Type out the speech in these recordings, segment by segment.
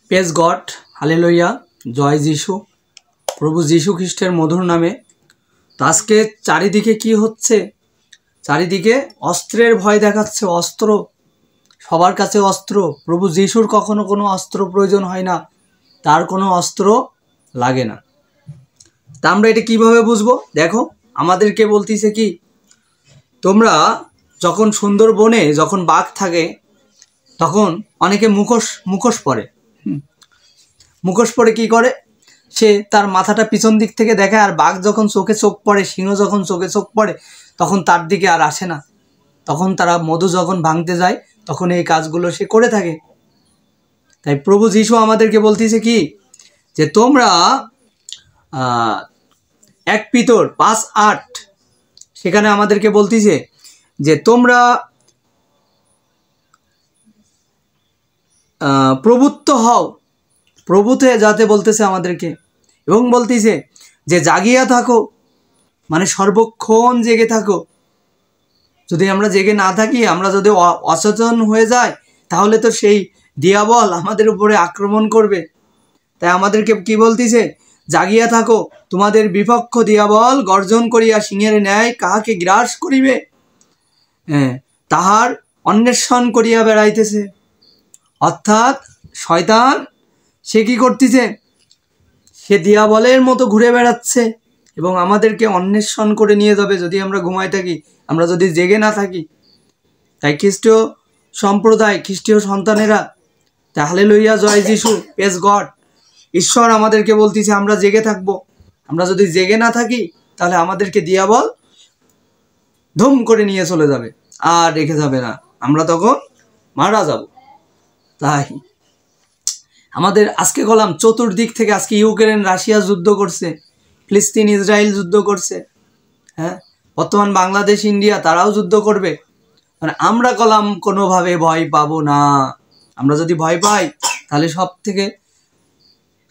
Praise god, hallelujah, জয় যিশু, প্রভু যিশু খ্রিস্টের মধুর নামে। তো আজকে চারিদিকে কি হচ্ছে? চারিদিকে অস্ত্রের ভয় দেখাচ্ছে। অস্ত্র, সবার কাছে অস্ত্র। প্রভু যিশুর কখনো কোনো অস্ত্র প্রয়োজন হয় না, তার কোনো অস্ত্র লাগে না। তা আমরা এটা কিভাবে বুঝবো? দেখো, আমাদেরকে বলতেছে কি, তোমরা যখন সুন্দরবনে যখন বাঘ থাকে তখন অনেকে মুখোশ পরে। মুখোশ পরে কি করে? সে তার মাথাটা পিছন দিক থেকে দেখে, আর বাঘ যখন চোখে চোখ পড়ে, সিংহ যখন চোখে চোখ পড়ে, তখন তার দিকে আর আসে না। তখন তারা মধু যখন ভাঙতে যায় তখন এই কাজগুলো সে করে থাকে। তাই প্রভু যিশু আমাদেরকে বলতেছে কি, যে তোমরা 1 পিতর 5:8 সেখানে আমাদেরকে বলতেছে যে তোমরা প্রভুত্ব হও, প্রভুতে যাতে বলতেছে আমাদেরকে, এবং বলতেছে যে জাগিয়া থাকো, মানে সর্বক্ষণ জেগে থাকো। যদি আমরা জেগে না থাকি, আমরা যদি অসচেতন হয়ে যাই, তাহলে তো সেই দিয়াবল আমাদের উপরে আক্রমণ করবে। তাই আমাদেরকে কি বলতেছে? জাগিয়া থাকো, তোমাদের বিপক্ষ দিয়াবল গর্জন করিয়া সিংহের ন্যায় কাহাকে গ্রাস করিবে, তাহার অন্বেষণ করিয়া বেড়াইতেছে। অর্থাৎ শয়তান সে কি করতেছে? সে দিয়াবলের মতো ঘুরে বেড়াচ্ছে এবং আমাদেরকে অন্বেষণ করে নিয়ে যাবে যদি আমরা ঘুমায় থাকি, আমরা যদি জেগে না থাকি। তাই খ্রিস্টীয় সম্প্রদায়, খ্রিস্টীয় সন্তানেরা, তাহলে লইয়া জয় যিশু, প্রেজ গড, ঈশ্বর আমাদেরকে বলতেছে আমরা জেগে থাকবো। আমরা যদি জেগে না থাকি তাহলে আমাদেরকে দিয়াবল ধুম করে নিয়ে চলে যাবে, আর রেখে যাবে না, আমরা তখন মারা যাব। তাই আমাদের আজকে গলাম চতুর্দিক থেকে, আজকে ইউক্রেন রাশিয়া যুদ্ধ করছে, ফিলিস্তিন ইসরায়েল যুদ্ধ করছে, বর্তমান বাংলাদেশ ইন্ডিয়া তারাও যুদ্ধ করবে। মানে আমরা কলাম কোনোভাবে ভয় পাবো না। আমরা যদি ভয় পাই তাহলে সব থেকে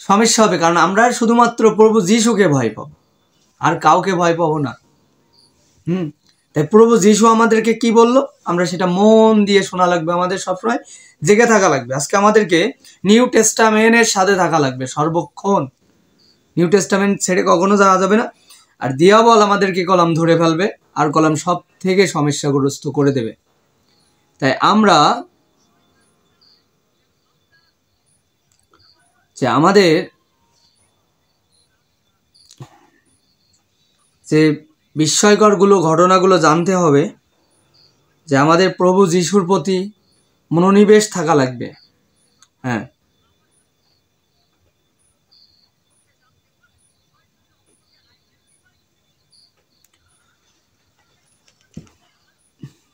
সমস্যা হবে, কারণ আমরা শুধুমাত্র প্রভু যিশুকে ভয় পাবো, আর কাউকে ভয় পাবো না। তাই প্রভু যিশু আমাদেরকে কি বললো, আমরা সেটা মন দিয়ে শোনা লাগবে, আমাদের সবসময় জেগে থাকা লাগবে। আজকে আমাদেরকে নিউ টেস্টামেন্টের সাথে থাকা লাগবে সর্বক্ষণ। নিউ টেস্টামেন্ট ছেড়ে কখনো যাওয়া যাবে না। আর দিয়াবল আমাদেরকে কলাম ধরে ফেলবে, আর কলাম সব থেকে সমস্যাগ্রস্ত করে দেবে। তাই আমরা যে আমাদের যে বিস্ময়করগুলো ঘটনাগুলো জানতে হবে, যে আমাদের প্রভু যিশুর প্রতি মনোনিবেশ থাকা লাগবে।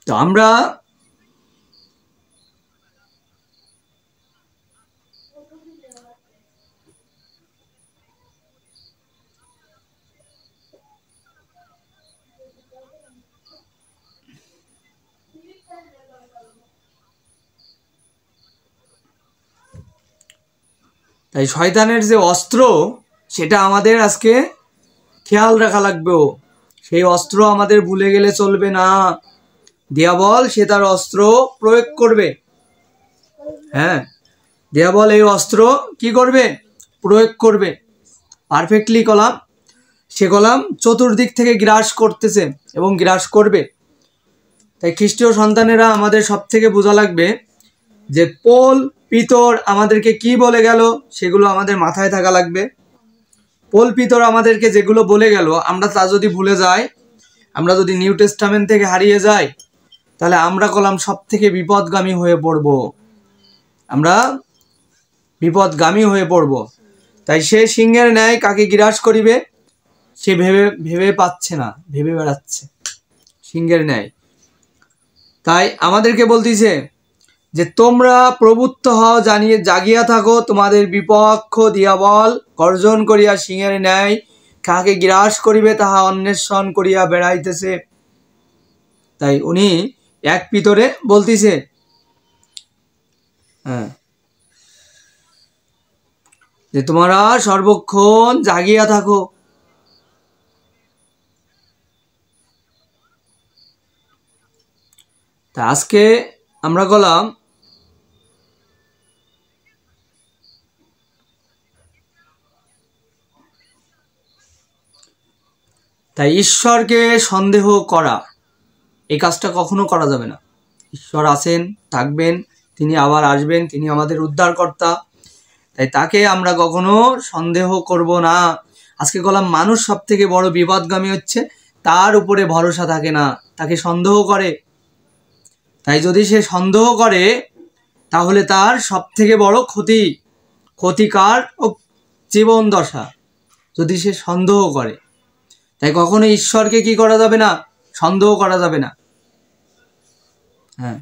তো আমরা তাই শয়তানের যে অস্ত্র, সেটা আমাদের আজকে খেয়াল রাখা লাগবে। সেই অস্ত্র আমাদের ভুলে গেলে চলবে না। দিয়াবল সে তার অস্ত্র প্রয়োগ করবে। দিয়াবল এই অস্ত্র কি করবে? প্রয়োগ করবে। পারফেক্টলি কলাম সে কলাম চতুর্দিক থেকে গ্রাস করতেছে এবং গ্রাস করবে। তাই খ্রিস্টীয় সন্তানেরা আমাদের সব থেকে বোঝা লাগবে যে পোল পিতর আমাদেরকে কি বলে গেল, সেগুলো আমাদের মাথায় থাকা লাগবে। পোল পিতর আমাদেরকে যেগুলো বলে গেল, আমরা তা যদি ভুলে যাই, আমরা যদি নিউ টেস্টামেন্ট থেকে হারিয়ে যাই, তাহলে আমরা কলাম সব থেকে বিপদগামী হয়ে পড়ব। আমরা বিপদগামী হয়ে পড়ব। তাই সে সিংহের ন্যায় কাকে গ্রাস করিবে সে ভেবে পাচ্ছে না, ভেবে বেড়াচ্ছে সিংহের ন্যায়। তাই আমাদেরকে বলতেছে যে তোমরা প্রভুত্ব হও, জানিয়ে জাগিয়া থাকো, তোমাদের বিপক্ষ দিয়াবল গর্জন করিয়া সিংহের ন্যায় কাকে গ্রাস করিবে তাহা অন্বেষণ করিয়া বেড়াইতেছে। তাই উনি 1 পিতরে বলতেছে, যে তোমরা সর্বক্ষণ জাগিয়া থাকো। তা আজকে আমরা গলাম তাই ঈশ্বরকে সন্দেহ করা, এই কাজটা কখনো করা যাবে না। ঈশ্বর আছেন, থাকবেন, তিনি আবার আসবেন, তিনি আমাদের উদ্ধারকর্তা, তাই তাকে আমরা কখনো সন্দেহ করব না। আজকে বললাম মানুষ সব থেকে বড় বিপদগামী হচ্ছে তার উপরে ভরসা থাকে না, তাকে সন্দেহ করে। তাই যদি সে সন্দেহ করে তাহলে তার সব থেকে বড় ক্ষতিকার ও জীবন দশা, যদি সে সন্দেহ করে। তাই কখনো ঈশ্বরকে কি করা যাবে না, সন্দেহ করা যাবে না। হ্যাঁ,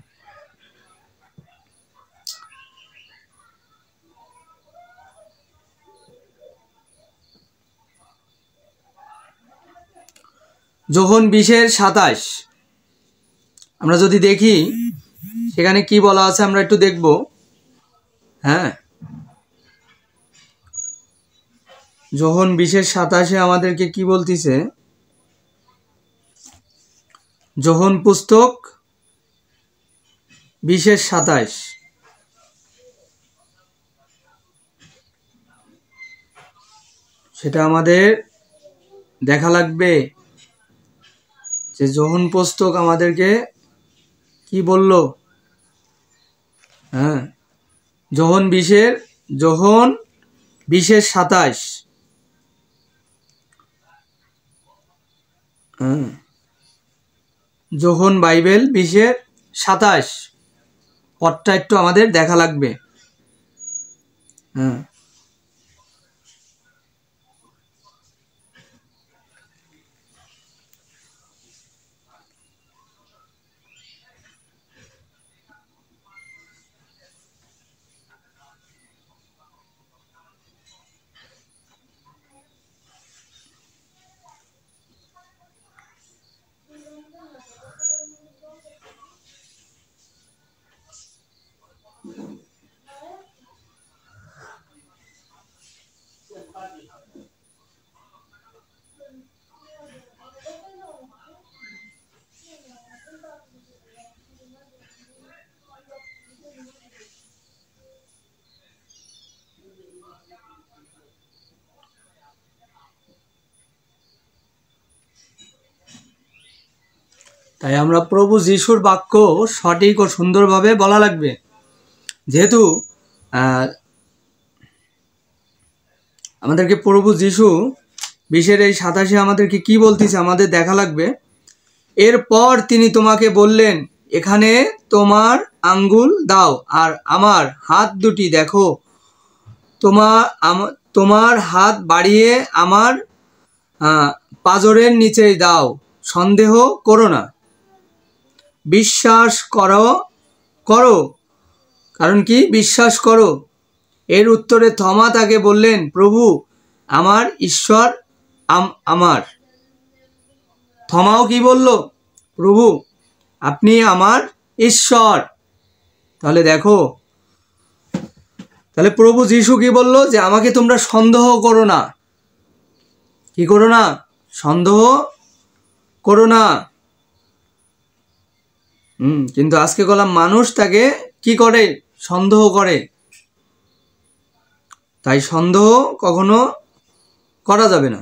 যোহন 20:27 আমরা যদি দেখি সেখানে কি বলা আছে আমরা একটু দেখব। হ্যাঁ, যোহন 20:27 আমাদেরকে কি বলতিছে? যোহন পুস্তক 20:27 সেটা আমাদের দেখা লাগবে যে যোহন পুস্তক আমাদেরকে কি বলল। হ্যাঁ, যোহন 20:27 হ্যাঁ, যোহন বাইবেল 20:27 পদটা একটু আমাদের দেখা লাগবে। হ্যাঁ, তাই আমরা প্রভু যিশুর বাক্য সঠিক ও সুন্দরভাবে বলা লাগবে। যেহেতু আমাদেরকে প্রভু যিশু 20:27 আমাদেরকে কি বলতেছে আমাদের দেখা লাগবে। এরপর তিনি তোমাকে বললেন, এখানে তোমার আঙ্গুল দাও আর আমার হাত দুটি দেখো। তোমার হাত বাড়িয়ে আমার পাঁজরের নিচে দাও। সন্দেহ করো না, বিশ্বাস করো। কারণ কি? বিশ্বাস করো। এর উত্তরে থমা তাকে বললেন, প্রভু, আমার ঈশ্বর আমার। থমাও কি বলল? প্রভু, আপনি আমার ঈশ্বর। তাহলে দেখো, তাহলে প্রভু যিশু কি বলল? যে আমাকে তোমরা সন্দেহ করো না। কি করো না? সন্দেহ করো না। কিন্তু আজকে বললাম মানুষ তাকে কি করে? সন্দেহ করে। তাই সন্দেহ কখনো করা যাবে না।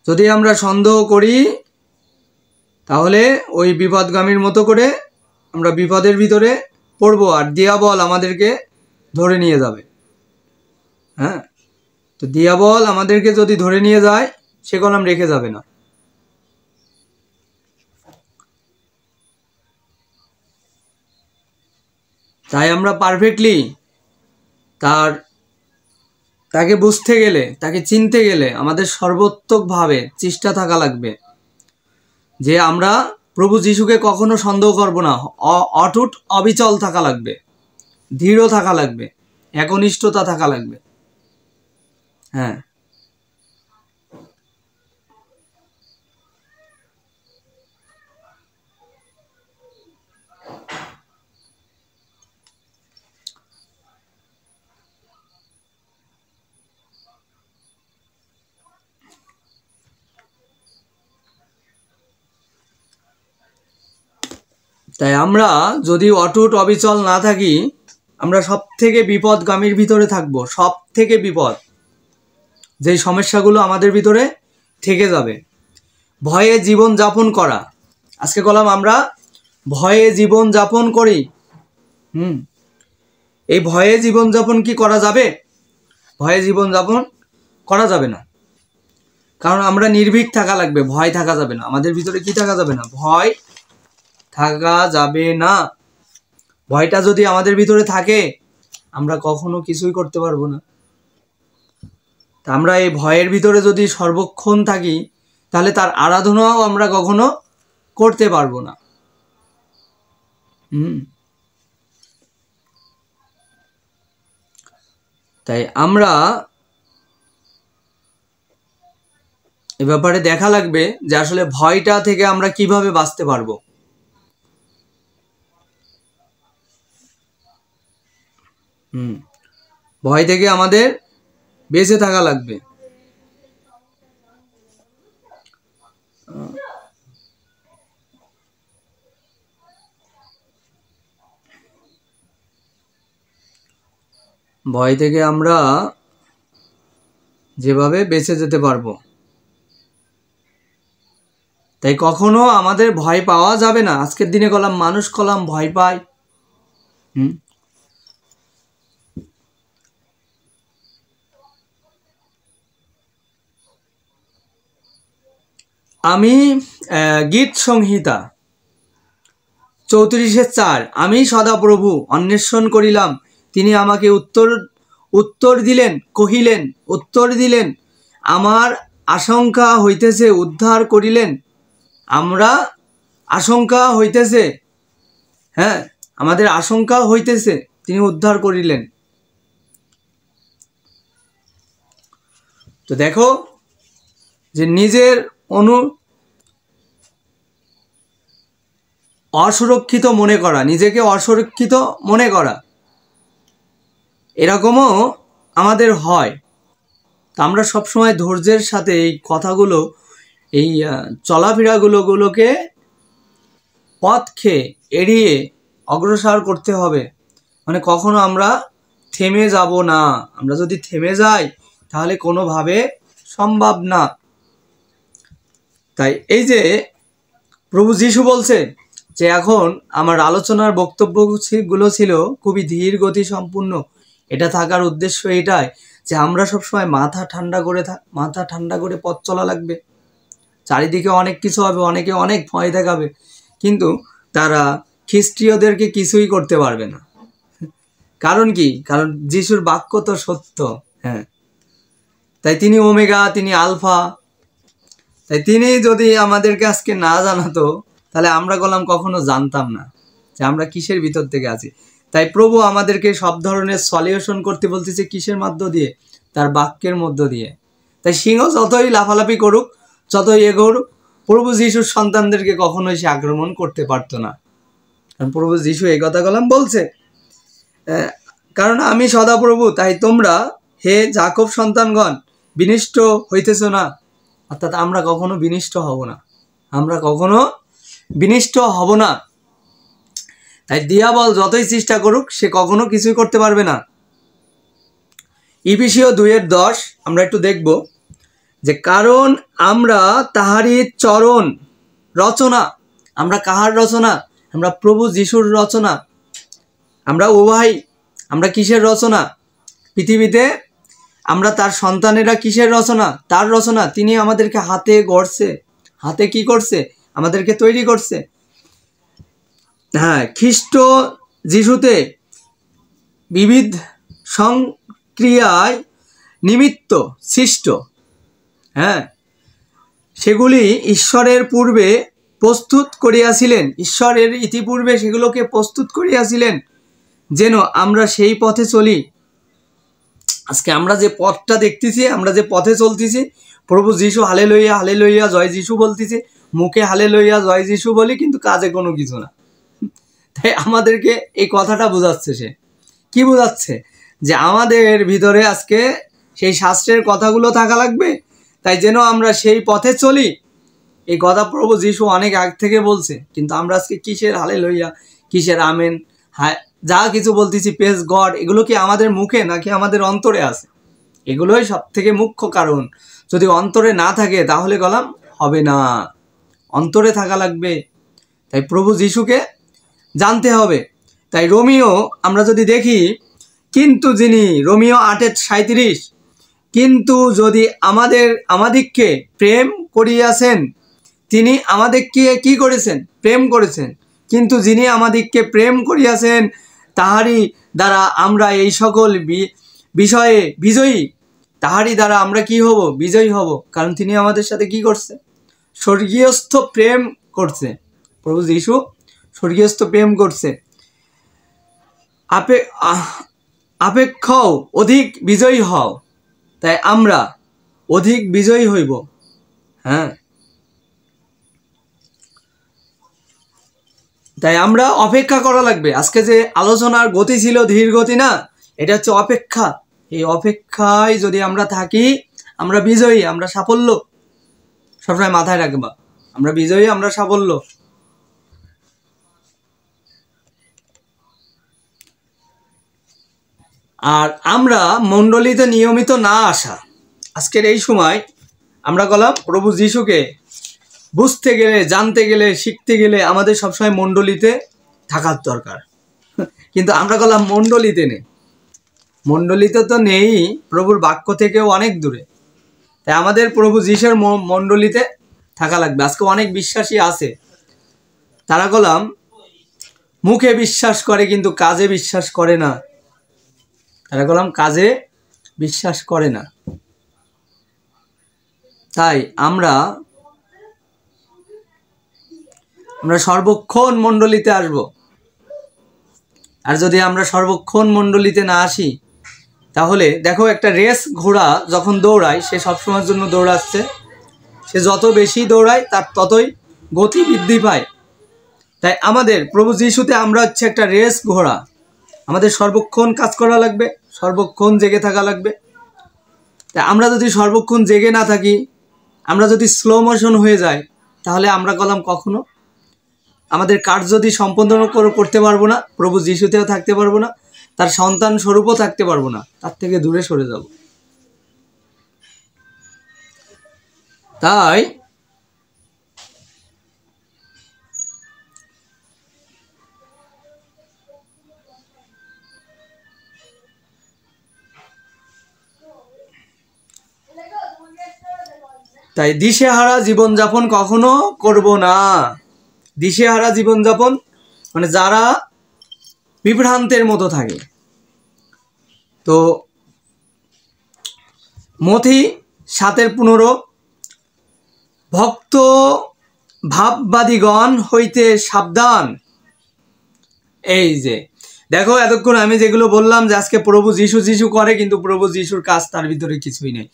যদি আমরা সন্দেহ করি তাহলে ওই বিপদগামীর মতো করে আমরা বিপদের ভিতরে পড়বো, আর দিয়াবল আমাদেরকে ধরে নিয়ে যাবে। হ্যাঁ, তো দিয়াবল আমাদেরকে যদি ধরে নিয়ে যায় সে কলম রেখে যাবে না। তাই আমরা পারফেক্টলি তাকে বুঝতে গেলে, তাকে চিনতে গেলে আমাদের সর্বোত্তকভাবে চেষ্টা থাকা লাগবে যে আমরা প্রভু যিশুকে কখনো সন্দেহ করব না। অটুট অবিচল থাকা লাগবে, দৃঢ় থাকা লাগবে, একনিষ্ঠতা থাকা লাগবে। হ্যাঁ, তাই আমরা যদি অটুট অবিচল না থাকি আমরা সব থেকে বিপদগামীর ভিতরে থাকবো। সব থেকে বিপদ, যেই সমস্যাগুলো আমাদের ভিতরে থেকে যাবে। ভয়ে জীবন যাপন করা, আজকে বললাম আমরা ভয়ে জীবন যাপন করি। এই ভয়ে জীবন যাপন কি করা যাবে? ভয়ে জীবন যাপন করা যাবে না, কারণ আমরা নির্ভীক থাকা লাগবে, ভয় থাকা যাবে না। আমাদের ভিতরে কি থাকা যাবে না? ভয় থাকা যাবে না। ভয়টা যদি আমাদের ভিতরে থাকে, আমরা কখনো কিছুই করতে পারবো না। তা আমরা এই ভয়ের ভিতরে যদি সর্বক্ষণ থাকি, তাহলে তার আরাধনাও আমরা কখনো করতে পারবো না। তাই আমরা এ ব্যাপারে দেখা লাগবে যে আসলে ভয়টা থেকে আমরা কিভাবে বাঁচতে পারবো। ভয় থেকে আমাদের বেঁচে থাকা লাগবে। ভয় থেকে আমরা যেভাবে বেঁচে যেতে পারবো, তাই কখনো আমাদের ভয় পাওয়া যাবে না। আজকের দিনে কলাম মানুষ কলাম ভয় পায়। আমি গীত সংহিতা 34:4, আমি সদাপ্রভু অন্বেষণ করিলাম, তিনি আমাকে উত্তর দিলেন, কহিলেন, উত্তর দিলেন, আমার আশঙ্কা হইতেছে, উদ্ধার করিলেন। আমরা আশঙ্কা হইতেছে, হ্যাঁ, আমাদের আশঙ্কা হইতেছে, তিনি উদ্ধার করিলেন। তো দেখো যে নিজের অসুরক্ষিত মনে করা, নিজেকে অসুরক্ষিত মনে করা, এরকমও আমাদের হয়। তা আমরা সবসময় ধৈর্যের সাথে এই কথাগুলো, এই চলাফেরাগুলোকে পথকে এড়িয়ে অগ্রসর করতে হবে। মানে কখনো আমরা থেমে যাব না। আমরা যদি থেমে যাই তাহলে কোনোভাবে সম্ভব না। তাই এই যে প্রভু যিশু বলছে যে এখন আমার আলোচনার বক্তব্যগুলো ছিল খুবই ধীর গতি সম্পূর্ণ। এটা থাকার উদ্দেশ্য এটাই যে আমরা সবসময় মাথা ঠান্ডা করে পথ চলা লাগবে। চারিদিকে অনেক কিছু হবে, অনেকে অনেক ভয় দেখাবে, কিন্তু তারা খ্রিস্টীয়দেরকে কিছুই করতে পারবে না। কারণ কি? কারণ যিশুর বাক্য তো সত্য। হ্যাঁ, তাই তিনি ওমেগা, তিনি আলফা। তাই তিনি যদি আমাদেরকে আজকে না জানাতো, তাহলে আমরা গেলাম কখনো জানতাম না যে আমরা কিসের ভিতর থেকে আছি। তাই প্রভু আমাদেরকে সব ধরনের সলিউশন করতে বলতেছে কিসের মধ্য দিয়ে? তার বাক্যের মধ্য দিয়ে। তাই সিংহ যতই লাফালাফি করুক, যতই এগোরুক, প্রভু যিশুর সন্তানদেরকে কখনোই সে আক্রমণ করতে পারতো না। কারণ প্রভু যিশু এই কথা গলাম বলছে, কারণ আমি সদাপ্রভু, তাই তোমরা হে যাকব সন্তানগণ বিনিষ্ট হইতেছ না। অর্থাৎ আমরা কখনো বিনিষ্ট হব না, আমরা কখনো বিনিষ্ট হব না। তাই দিয়াবল যতই চেষ্টা করুক, সে কখনো কিছুই করতে পারবে না। ইফিসীয় 2:10 আমরা একটু দেখব যে কারণ আমরা তাহারই চরণ রচনা। আমরা কাহার রচনা? আমরা প্রভু যিশুর রচনা। আমরা ও ভাই, আমরা কিসের রচনা? পৃথিবীতে আমরা তার সন্তানেরা কিসের রচনা? তার রচনা। তিনি আমাদেরকে হাতে গড়ছে, হাতে কি করছে? আমাদেরকে তৈরি করছে। হ্যাঁ, খ্রিস্ট যিশুতে বিবিধ সংক্রিয়ায় নিমিত্ত সৃষ্ট, হ্যাঁ, সেগুলি ঈশ্বরের পূর্বে প্রস্তুত করিয়াছিলেন। ঈশ্বরের ইতিপূর্বে সেগুলোকে প্রস্তুত করিয়াছিলেন যেন আমরা সেই পথে চলি। আজকে আমরা যে পথটা দেখতেছি, আমরা যে পথে চলতেছি, প্রভু যিশু হালেলুয়া হালেলুয়া জয় যিশু বলতেছি, মুখে হালেলুয়া জয় যিশু বলি, কিন্তু কাজে কোনো কিছু না। তাই আমাদেরকে এই কথাটা বোঝাচ্ছে। সে কি বোঝাচ্ছে? যে আমাদের ভিতরে আজকে সেই শাস্ত্রের কথাগুলো থাকা লাগবে, তাই যেন আমরা সেই পথে চলি। এই কথা প্রভু যিশু অনেক আগ থেকে বলছে, কিন্তু আমরা আজকে কিসের হালেলুয়া, কিসের আমেন, যা কিছু বলতেছি প্রেজ গড, এগুলো কি আমাদের মুখে নাকি আমাদের অন্তরে আছে? এগুলোই সব থেকে মুখ্য কারণ। যদি অন্তরে না থাকে তাহলে গলাম হবে না, অন্তরে থাকা লাগবে। তাই প্রভু যিশুকে জানতে হবে। তাই রোমিও আমরা যদি দেখি, কিন্তু যিনি রোমিও 8:37, কিন্তু যদি আমাদিগকে প্রেম করিয়াছেন, তিনি আমাদেরকে কি করেছেন? প্রেম করেছেন। কিন্তু যিনি আমাদিগকে প্রেম করিয়াছেন তাহারই দ্বারা আমরা এই সকল বিষয়ে বিজয়ী। তাহারই দ্বারা আমরা কি হব? বিজয়ী হব। কারণ তিনি আমাদের সাথে কি করছে? স্বর্গীয়স্থ প্রেম করছে। প্রভু যীশু স্বর্গীয়স্থ প্রেম করছে। আপেক্ষাও অধিক বিজয়ী হও। তাই আমরা অধিক বিজয়ী হইব। হ্যাঁ, তাই আমরা অপেক্ষা করা লাগবে। আজকে যে আলোচনার গতি ছিল ধীর গতি না, এটা হচ্ছে অপেক্ষা। এই অপেক্ষায় যদি আমরা থাকি, আমরা বিজয়ী, আমরা সাফল্য। সবসময় মাথায় রাখবা, আমরা বিজয়ী, আমরা সাফল্য। আর আমরা মণ্ডলীতে নিয়মিত না আসা, আজকের এই সময় আমরা গেলাম প্রভু যিশুকে বুঝতে গেলে, জানতে গেলে, শিখতে গেলে আমাদের সবসময় মণ্ডলীতে থাকার দরকার। কিন্তু আমরা গেলাম মণ্ডলীতে নেই, মণ্ডলীতে তো নেই, প্রভুর বাক্য থেকেও অনেক দূরে। তাই আমাদের প্রভু যিশুর মণ্ডলীতে থাকা লাগবে। আজকে অনেক বিশ্বাসী আছে, তারা গেলাম মুখে বিশ্বাস করে কিন্তু কাজে বিশ্বাস করে না। তারা গেলাম কাজে বিশ্বাস করে না। তাই আমরা সর্বক্ষণ মণ্ডলীতে আসব। আর যদি আমরা সর্বক্ষণ মণ্ডলীতে না আসি, তাহলে দেখো একটা রেস ঘোড়া যখন দৌড়ায়, সে সবসময়ের জন্য দৌড়াচ্ছে। সে যত বেশি দৌড়ায় তার ততই গতি বৃদ্ধি পায়। তাই আমাদের প্রভু যিশুতে আমরা হচ্ছে একটা রেস ঘোড়া। আমাদের সর্বক্ষণ কাজ করা লাগবে, সর্বক্ষণ জেগে থাকা লাগবে। তাই আমরা যদি সর্বক্ষণ জেগে না থাকি, আমরা যদি স্লো মোশন হয়ে যাই, তাহলে আমরা গেলাম কখনো আমাদের কাজ যদি সম্পন্ন করতে পারবো না, প্রভু যিশুতেও থাকতে পারবো না, তার সন্তান স্বরূপও থাকতে পারবো না, তার থেকে দূরে সরে যাব। তাই তাই দিশেহারা জীবনযাপন কখনো করব না। দিশেহারা জীবনযাপন মানে যারা বিভ্রান্তের মতো থাকে। তো মথি 7:15, ভক্ত ভাববাদীগণ হইতে সাবধান। এই যে দেখো, এতক্ষণ আমি যেগুলো বললাম যে আজকে প্রভু যিশু যিশু করে, কিন্তু প্রভু যিশুর কাজ তার ভিতরে কিছুই নেই।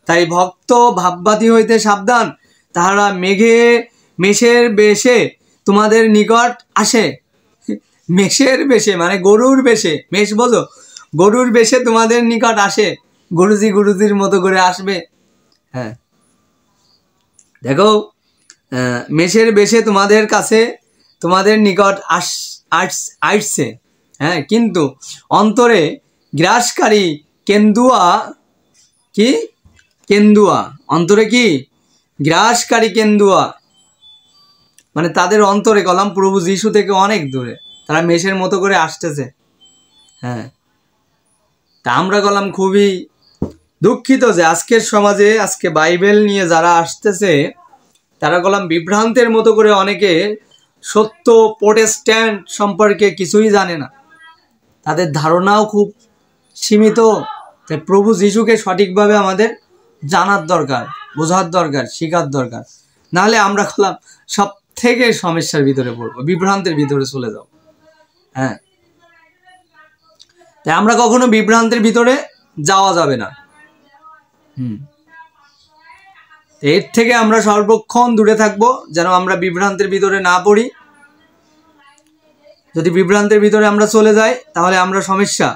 তাই ভক্ত ভাববাদী হইতে সাবধান, তাহারা মেষের বেশে তোমাদের নিকট আসে। মেষের বেশে মানে গরুর বেশে, মেষ বোঝো, গরুর বেশে তোমাদের নিকট আসে। গুরুজির মতো করে আসবে। হ্যাঁ, দেখো, মেষের বেশে তোমাদের কাছে, তোমাদের নিকট আসছে। হ্যাঁ, কিন্তু অন্তরে গ্রাসকারী কেন্দুয়া, কি কেন্দুয়া, অন্তরে কি গ্রাসকারী কেন্দুয়া, মানে তাদের অন্তরে গেলাম প্রভু যিশু থেকে অনেক দূরে, তারা মেষের মতো করে আসতেছে। হ্যাঁ, তা আমরা গেলাম খুবই দুঃখিত যে আজকের সমাজে, আজকে বাইবেল নিয়ে যারা আসতেছে, তারা গেলাম বিভ্রান্তের মতো করে অনেকে সত্য প্রোটেস্ট্যান্ট সম্পর্কে কিছুই জানে না, তাদের ধারণাও খুব সীমিত। তাই প্রভু যিশুকে সঠিকভাবে আমাদের জানার দরকার, বোঝার দরকার, শেখার দরকার। নাহলে আমরা গেলাম সব থেকে সমস্যার ভিতরে পড়বো, বিভ্রান্তের ভিতরে চলে যাব। হ্যাঁ, তাই আমরা কখনো বিভ্রান্তের ভিতরে যাওয়া যাবে না। এর থেকে আমরা সর্বক্ষণ দূরে থাকবো, যেন আমরা বিভ্রান্তের ভিতরে না পড়ি। যদি বিভ্রান্তের ভিতরে আমরা চলে যাই, তাহলে আমরা সমস্যা।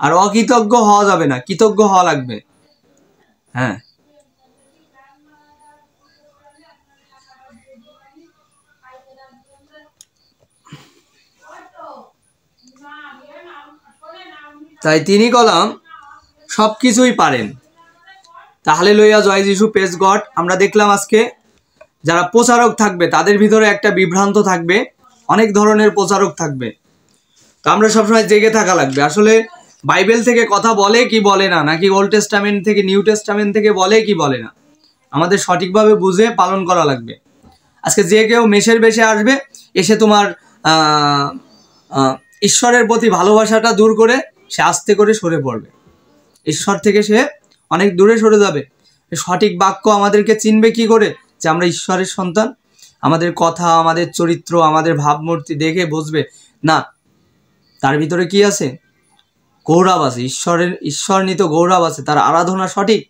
আর অকৃতজ্ঞ হওয়া যাবে না, কৃতজ্ঞ হওয়া লাগবে। হ্যাঁ, তাই তিনি কলাম সব কিছুই পারেন। তাহলে লইয়া জয় যিশু প্রেজ গড। আমরা দেখলাম আজকে যারা প্রচারক থাকবে তাদের ভিতরে একটা বিভ্রান্ত থাকবে, অনেক ধরনের প্রচারক থাকবে। তো আমরা সবসময় জেগে থাকা লাগবে, আসলে বাইবেল থেকে কথা বলে কি বলে না, নাকি ওল্ড টেস্টামেন্ট থেকে নিউ টেস্টামেন্ট থেকে বলে কি বলে না, আমাদের সঠিকভাবে বুঝে পালন করা লাগবে। আজকে যে কেউ মেষের বেশে আসবে, এসে তোমার ঈশ্বরের প্রতি ভালোবাসাটা দূর করে সে আস্তে করে সরে পড়বে, ঈশ্বর থেকে সে অনেক দূরে সরে যাবে। সঠিক বাক্য আমাদেরকে চিনবে কি করে যে আমরা ঈশ্বরের সন্তান? আমাদের কথা, আমাদের চরিত্র, আমাদের ভাবমূর্তি দেখে বুঝবে না তার ভিতরে কি আছে, গৌরব আছে, ঈশ্বরনীত গৌরব আছে, তার আরাধনা সঠিক,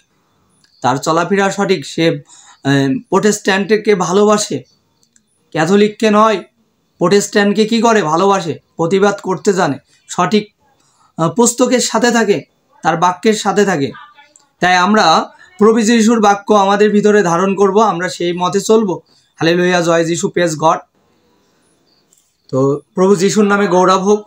তার চলাফেরা সঠিক, সে প্রোটেস্ট্যান্টকে ভালোবাসে, ক্যাথলিককে নয়, প্রোটেস্ট্যান্টকে কি করে ভালোবাসে, প্রতিবাদ করতে জানে, সঠিক পুস্তকের সাথে থাকে, তার বাক্যের সাথে থাকে। তাই আমরা প্রভু যিশুর বাক্য আমাদের ভিতরে ধারণ করব, আমরা সেই মতে চলবো। হালেলুয়া, জয় যিশু প্রেজ গড। তো প্রভু যিশুর নামে গৌরব হোক।